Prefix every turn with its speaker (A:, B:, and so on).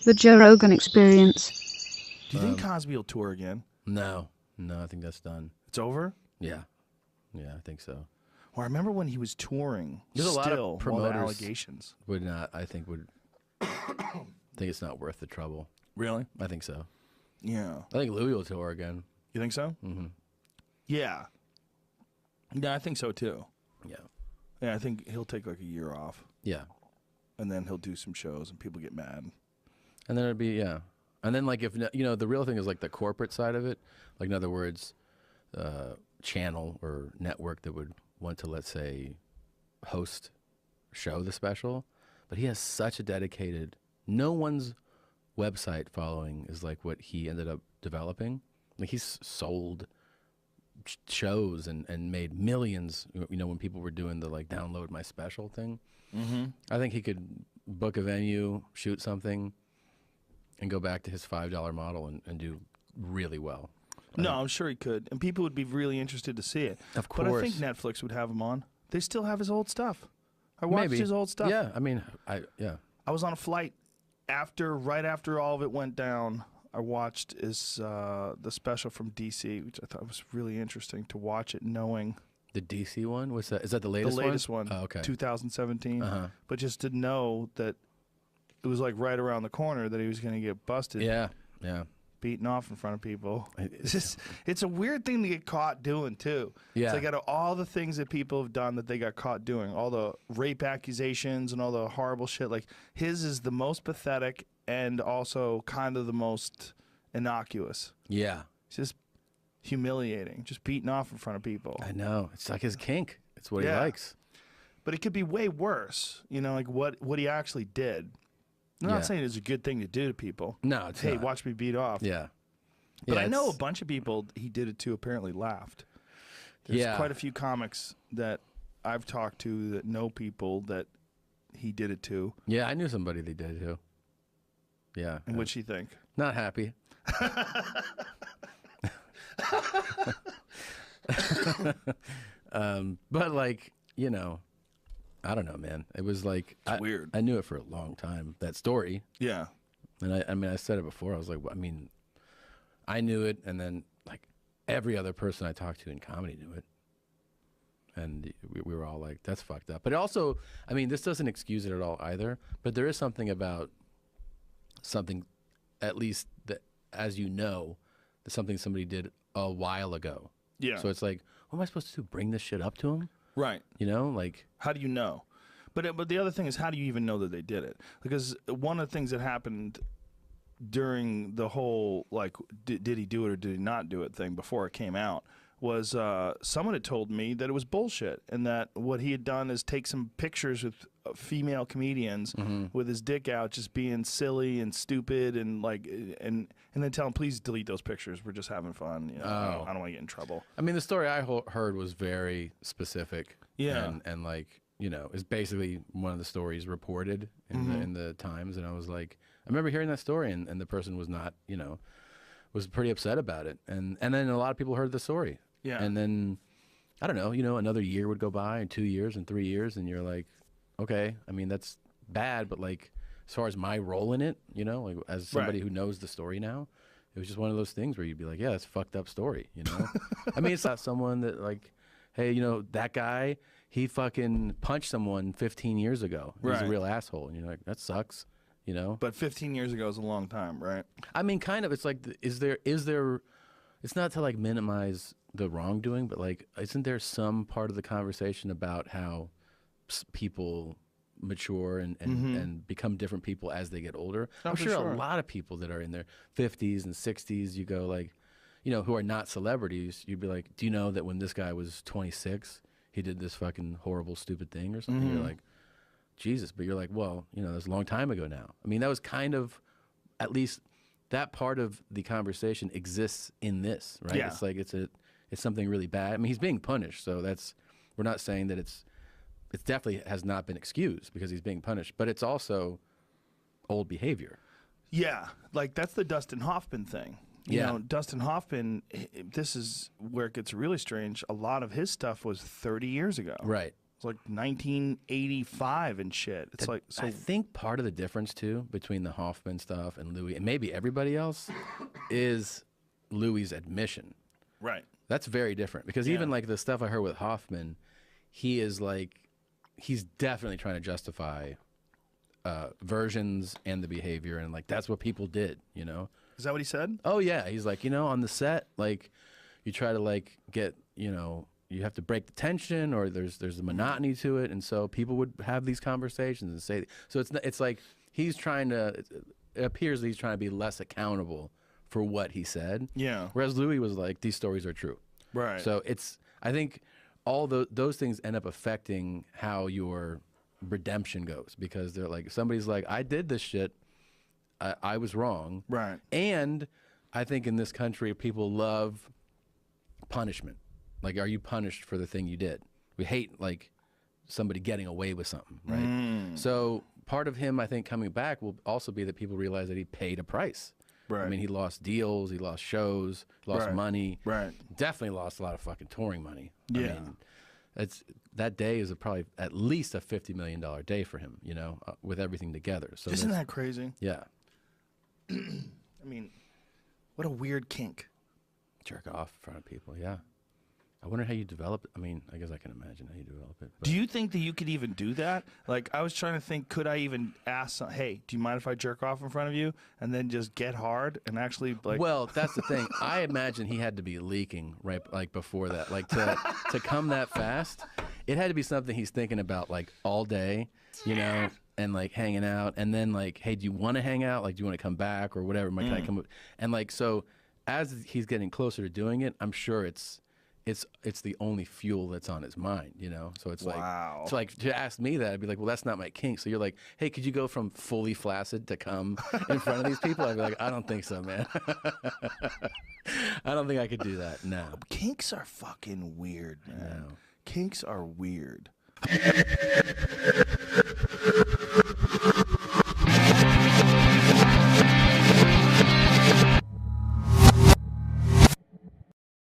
A: The Joe Rogan Experience.
B: Do you think Cosby will tour again?
C: No, I think that's done.
B: It's over?
C: Yeah, I think so.
B: Well, I remember when he was touring.
C: There's a lot of
B: while the
C: promoters
B: allegations.
C: Would not. I think think it's not worth the trouble.
B: Really?
C: I think so.
B: Yeah.
C: I think Louis will tour again.
B: You think so?
C: Mm-hmm.
B: Yeah. Yeah, I think so too.
C: Yeah.
B: Yeah, I think he'll take like a year off.
C: Yeah.
B: And then he'll do some shows and people get mad.
C: And then it'd be, and then like if, the real thing is like the corporate side of it. Like in other words, channel or network that would want to, let's say, show the special. But he has such a dedicated, no one's website following is like what he ended up developing. Like he's sold shows and made millions, when people were doing the like download my special thing.
B: Mm-hmm.
C: I think he could book a venue, shoot something, and go back to his $5 model and do really well.
B: No, I'm sure he could. And people would be really interested to see it.
C: Of course.
B: But I think Netflix would have him on. They still have his old stuff. I watched
C: Maybe.
B: his old stuff.
C: Yeah, I mean,
B: I was on a flight right after all of it went down. I watched the special from DC, which I thought was really interesting to watch it knowing.
C: The DC one? What's that? Is that the latest one?
B: The latest one.
C: Oh, okay.
B: 2017.
C: Uh-huh.
B: But just to know that it was like right around the corner that he was going to get busted.
C: Yeah.
B: Beaten off in front of people. It's a weird thing to get caught doing, too.
C: Yeah.
B: It's like out of all the things that people have done that they got caught doing, all the rape accusations and all the horrible shit, like his is the most pathetic and also kind of the most innocuous.
C: Yeah.
B: It's just humiliating, just beating off in front of people.
C: I know. It's like his kink. It's what he likes.
B: But it could be way worse, like what he actually did. I'm not saying it's a good thing to do to people.
C: No, it's
B: Hey,
C: not.
B: watch me beat off.
C: Yeah.
B: But I know a bunch of people he did it to apparently laughed. There's quite a few comics that I've talked to that know people that he did it to.
C: Yeah, I knew somebody that did too. Yeah.
B: And what'd she think?
C: Not happy. But like, I don't know, man. It was like
B: It's weird.
C: I knew it for a long time, that story.
B: Yeah.
C: And I said it before. I was like, I knew it, and then like every other person I talked to in comedy knew it. And we were all like, that's fucked up. But also, this doesn't excuse it at all either. But there is something about something, at least that, as that's something somebody did a while ago.
B: Yeah.
C: So it's like, what am I supposed to do? Bring this shit up to him?
B: Right.
C: Like.
B: How do you know? But the other thing is, how do you even know that they did it? Because one of the things that happened during the whole, like, did he do it or did he not do it thing before it came out was someone had told me that it was bullshit and that what he had done is take some pictures with female comedians with his dick out just being silly and stupid and like and then tell him, please delete those pictures. We're just having fun. I don't want to get in trouble.
C: The story I heard was very specific.
B: Yeah.
C: And like, is basically one of the stories reported in the Times. And I was like, I remember hearing that story and the person was not, was pretty upset about it. And then a lot of people heard the story.
B: Yeah.
C: And then, I don't know, another year would go by and 2 years and 3 years. And you're like, okay, that's bad. But like, as far as my role in it, like as somebody who knows the story now, it was just one of those things where you'd be like, yeah, it's a fucked up story, It's not someone that like, hey, that guy, he fucking punched someone 15 years ago. He's a real asshole. And you're like, that sucks,
B: But 15 years ago is a long time, right?
C: Kind of. It's like, is there, it's not to like minimize the wrongdoing, but like, isn't there some part of the conversation about how people mature and become different people as they get older? I'm sure a lot of people that are in their 50s and 60s, you go like, who are not celebrities, you'd be like, do you know that when this guy was 26, he did this fucking horrible, stupid thing or something? You're like, Jesus. But you're like, well, that was a long time ago now. That was kind of, at least that part of the conversation exists in this, right?
B: Yeah.
C: It's like, it's something really bad. He's being punished. So we're not saying that it definitely has not been excused because he's being punished, but it's also old behavior.
B: Yeah. Like that's the Dustin Hoffman thing. Dustin Hoffman, this is where it gets really strange. A lot of his stuff was 30 years ago.
C: Right.
B: It's like 1985 and shit. It's like so.
C: I think part of the difference too between the Hoffman stuff and Louis and maybe everybody else is Louis's admission.
B: Right.
C: That's very different because even like the stuff I heard with Hoffman, he is like, he's definitely trying to justify versions and the behavior, and like that's what people did, you know.
B: Is that what he said?
C: Oh yeah, he's like, you know, on the set, like you try to like get, you know, you have to break the tension, or there's a monotony to it, and so people would have these conversations and say, so it's like he's trying to, it appears that he's trying to be less accountable for what he said.
B: Yeah.
C: Whereas Louis was like, these stories are true.
B: Right.
C: So it's, I think all those things end up affecting how your redemption goes, because they're like, somebody's like, I did this shit, I was wrong.
B: Right.
C: And I think in this country, people love punishment. Like, are you punished for the thing you did? We hate like somebody getting away with something, right? So part of him, I think, coming back will also be that people realize that he paid a price.
B: Right.
C: I mean, he lost deals, he lost shows, lost money.
B: Right.
C: Definitely lost a lot of fucking touring money.
B: Yeah.
C: I mean, that day is probably at least a $50 million day for him, you know, with everything together. So
B: isn't that crazy?
C: Yeah.
B: I mean, what a weird kink.
C: Jerk off in front of people, yeah. I wonder how you develop it. I mean, I guess I can imagine how you develop it. But.
B: Do you think that you could even do that? Like, I was trying to think, could I even ask, hey, do you mind if I jerk off in front of you? And then just get hard and actually, like...
C: Well, that's the thing. I imagine he had to be leaking right, like, before that. Like, to come that fast, it had to be something he's thinking about, like, all day, you know, and, like, hanging out. And then, like, hey, do you want to hang out? Like, do you want to come back or whatever? Can I come up? And, like, so as he's getting closer to doing it, I'm sure it's the only fuel that's on his mind, you know? So it's
B: wow.
C: So like to ask me that, I'd be like, well, that's not my kink. So you're like, hey, could you go from fully flaccid to come in front of these people? I'd be like, I don't think so, man. I don't think I could do that. No.
B: Kinks are fucking weird, man. Kinks are weird.